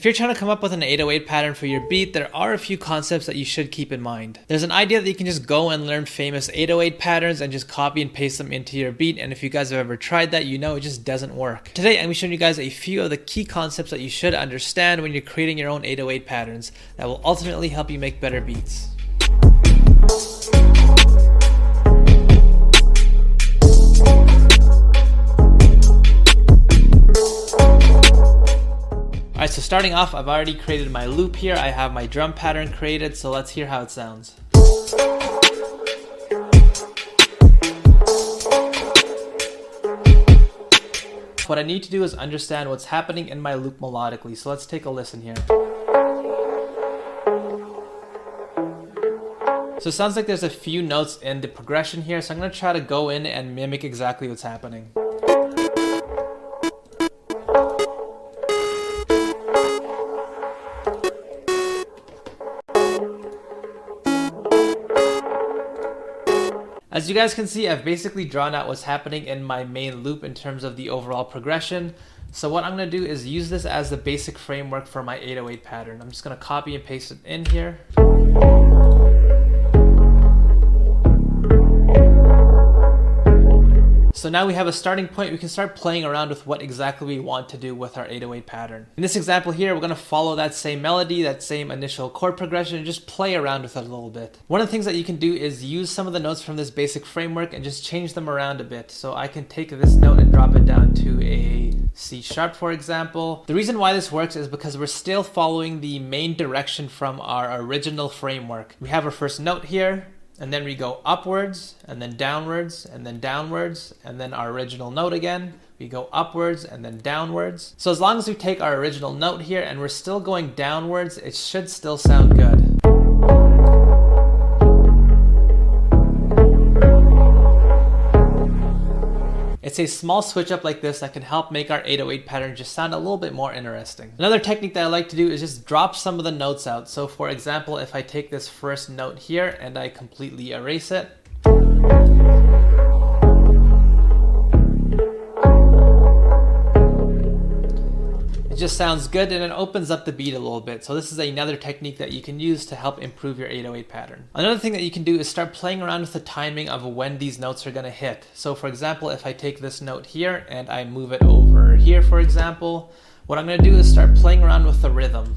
If you're trying to come up with an 808 pattern for your beat, there are a few concepts that you should keep in mind. There's an idea that you can just go and learn famous 808 patterns and just copy and paste them into your beat, and if you guys have ever tried that, you know it just doesn't work. Today, I'm going to be showing you guys a few of the key concepts that you should understand when you're creating your own 808 patterns that will ultimately help you make better beats. Alright, so starting off, I've already created my loop here. I have my drum pattern created, so let's hear how it sounds. What I need to do is understand what's happening in my loop melodically, so let's take a listen here. So it sounds like there's a few notes in the progression here, so I'm going to try to go in and mimic exactly what's happening. As you guys can see, I've basically drawn out what's happening in my main loop in terms of the overall progression. So what I'm going to do is use this as the basic framework for my 808 pattern. I'm just going to copy and paste it in here. So now we have a starting point. We can start playing around with what exactly we want to do with our 808 pattern. In this example here, we're going to follow that same melody, that same initial chord progression, and just play around with it a little bit. One of the things that you can do is use some of the notes from this basic framework and just change them around a bit. So I can take this note and drop it down to a C sharp, for example. The reason why this works is because we're still following the main direction from our original framework. We have our first note here, and then we go upwards, and then downwards, and then downwards, and then our original note again. We go upwards and then downwards. So as long as we take our original note here and we're still going downwards, it should still sound good. It's a small switch up like this that can help make our 808 pattern just sound a little bit more interesting. Another technique that I like to do is just drop some of the notes out. So for example, if I take this first note here and I completely erase it, it just sounds good and it opens up the beat a little bit. So this is another technique that you can use to help improve your 808 pattern. Another thing that you can do is start playing around with the timing of when these notes are going to hit. So for example, if I take this note here and I move it over here, for example, what I'm going to do is start playing around with the rhythm.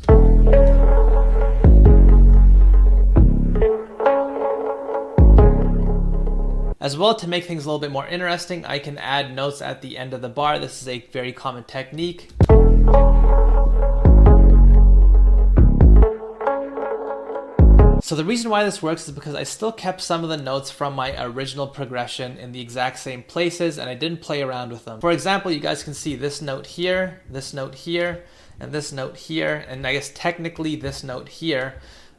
As well, to make things a little bit more interesting, I can add notes at the end of the bar. This is a very common technique. So the reason why this works is because I still kept some of the notes from my original progression in the exact same places and I didn't play around with them. For example, you guys can see this note here, and this note here, and I guess technically this note here.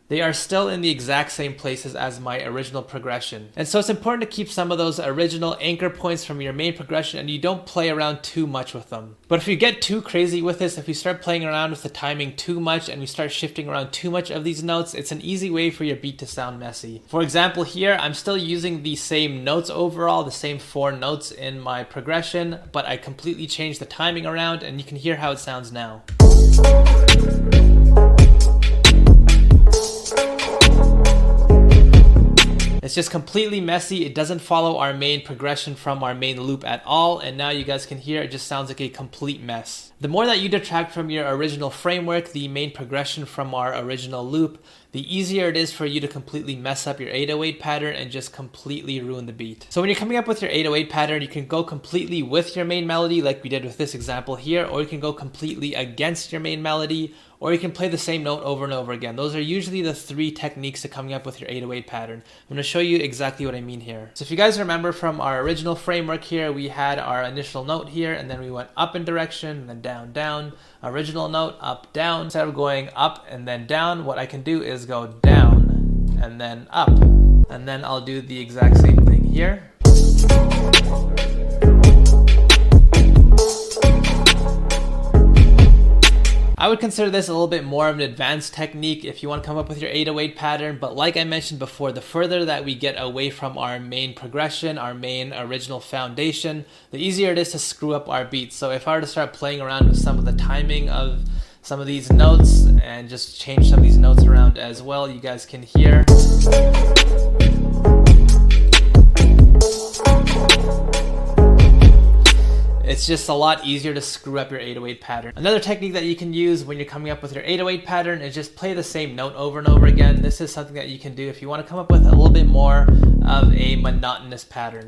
They are still in the exact same places as my original progression. And so it's important to keep some of those original anchor points from your main progression and you don't play around too much with them. But if you get too crazy with this, if you start playing around with the timing too much and you start shifting around too much of these notes, it's an easy way for your beat to sound messy. For example, here, I'm still using the same notes overall, the same 4 notes in my progression, but I completely changed the timing around and you can hear how it sounds now. It's just completely messy. It doesn't follow our main progression from our main loop at all. And now you guys can hear it just sounds like a complete mess. The more that you detract from your original framework, the main progression from our original loop, the easier it is for you to completely mess up your 808 pattern and just completely ruin the beat. So when you're coming up with your 808 pattern, you can go completely with your main melody like we did with this example here, or you can go completely against your main melody, or you can play the same note over and over again. Those are usually the 3 techniques to coming up with your 808 pattern. I'm going to show you exactly what I mean here. So if you guys remember from our original framework here, we had our initial note here, and then we went up in direction, and then down, down. Original note, up, down. Instead of going up and then down, what I can do is go down and then up. And then I'll do the exact same thing here. I would consider this a little bit more of an advanced technique if you want to come up with your 808 pattern, but like I mentioned before, the further that we get away from our main progression, our main original foundation, the easier it is to screw up our beats. So if I were to start playing around with some of the timing of some of these notes and just change some of these notes around as well. You guys can hear. It's just a lot easier to screw up your 808 pattern. Another technique that you can use when you're coming up with your 808 pattern is just play the same note over and over again. This is something that you can do if you want to come up with a little bit more of a monotonous pattern.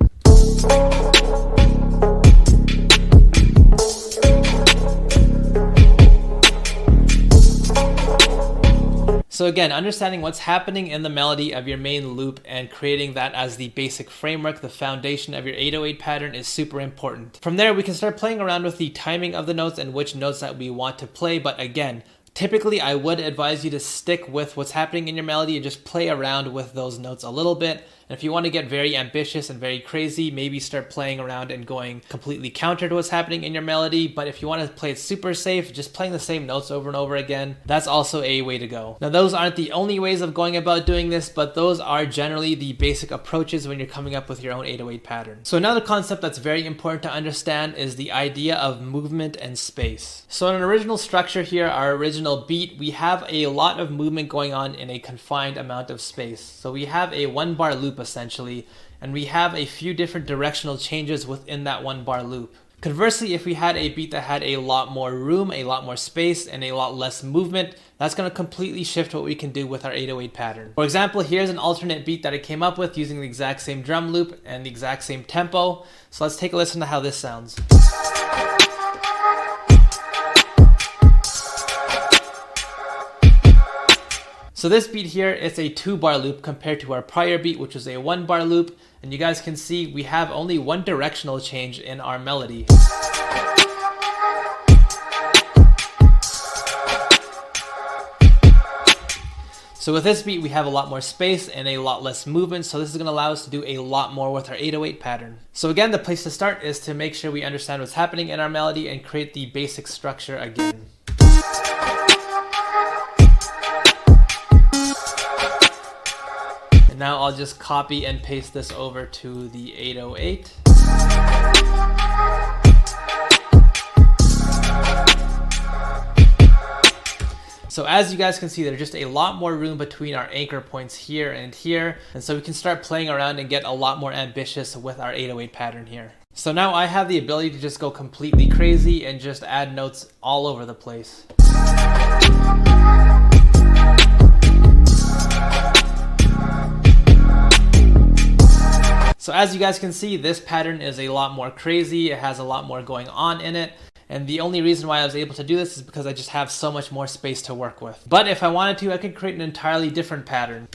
So again, understanding what's happening in the melody of your main loop and creating that as the basic framework, the foundation of your 808 pattern, is super important. From there, we can start playing around with the timing of the notes and which notes that we want to play. But again, typically I would advise you to stick with what's happening in your melody and just play around with those notes a little bit. And if you want to get very ambitious and very crazy, maybe start playing around and going completely counter to what's happening in your melody. But if you want to play it super safe, just playing the same notes over and over again, that's also a way to go. Now, those aren't the only ways of going about doing this, but those are generally the basic approaches when you're coming up with your own 808 pattern. So another concept that's very important to understand is the idea of movement and space. So in an original structure here, our original beat, we have a lot of movement going on in a confined amount of space. So we have a 1-bar loop essentially, and we have a few different directional changes within that 1-bar loop. Conversely, if we had a beat that had a lot more room, a lot more space, and a lot less movement, that's going to completely shift what we can do with our 808 pattern. For example, here's an alternate beat that I came up with using the exact same drum loop and the exact same tempo. So let's take a listen to how this sounds. So this beat here, it's a 2-bar loop compared to our prior beat, which was a 1-bar loop. And you guys can see we have only one directional change in our melody. So with this beat, we have a lot more space and a lot less movement. So this is going to allow us to do a lot more with our 808 pattern. So again, the place to start is to make sure we understand what's happening in our melody and create the basic structure again. Now I'll just copy and paste this over to the 808. So as you guys can see, there's just a lot more room between our anchor points here and here. And so we can start playing around and get a lot more ambitious with our 808 pattern here. So now I have the ability to just go completely crazy and just add notes all over the place. So as you guys can see, this pattern is a lot more crazy. It has a lot more going on in it. And the only reason why I was able to do this is because I just have so much more space to work with. But if I wanted to, I could create an entirely different pattern.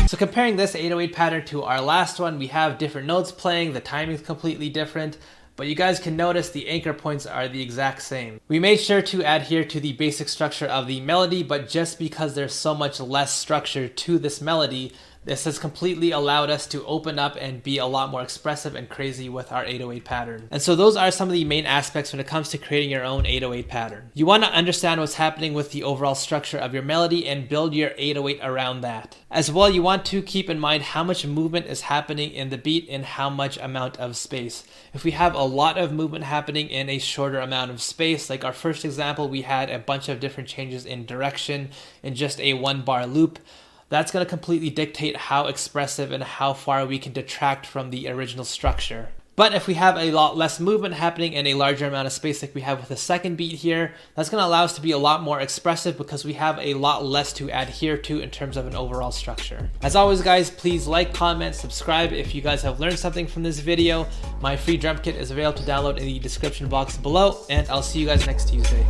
So comparing this 808 pattern to our last one, we have different notes playing, the timing is completely different. But you guys can notice the anchor points are the exact same. We made sure to adhere to the basic structure of the melody, but just because there's so much less structure to this melody, this has completely allowed us to open up and be a lot more expressive and crazy with our 808 pattern. And so those are some of the main aspects when it comes to creating your own 808 pattern. You want to understand what's happening with the overall structure of your melody and build your 808 around that. As well, you want to keep in mind how much movement is happening in the beat and how much amount of space. If we have a lot of movement happening in a shorter amount of space, like our first example, we had a bunch of different changes in direction in just a 1-bar loop. That's going to completely dictate how expressive and how far we can detract from the original structure. But if we have a lot less movement happening in a larger amount of space like we have with the second beat here, that's going to allow us to be a lot more expressive because we have a lot less to adhere to in terms of an overall structure. As always guys, please like, comment, subscribe if you guys have learned something from this video. My free drum kit is available to download in the description box below, and I'll see you guys next Tuesday.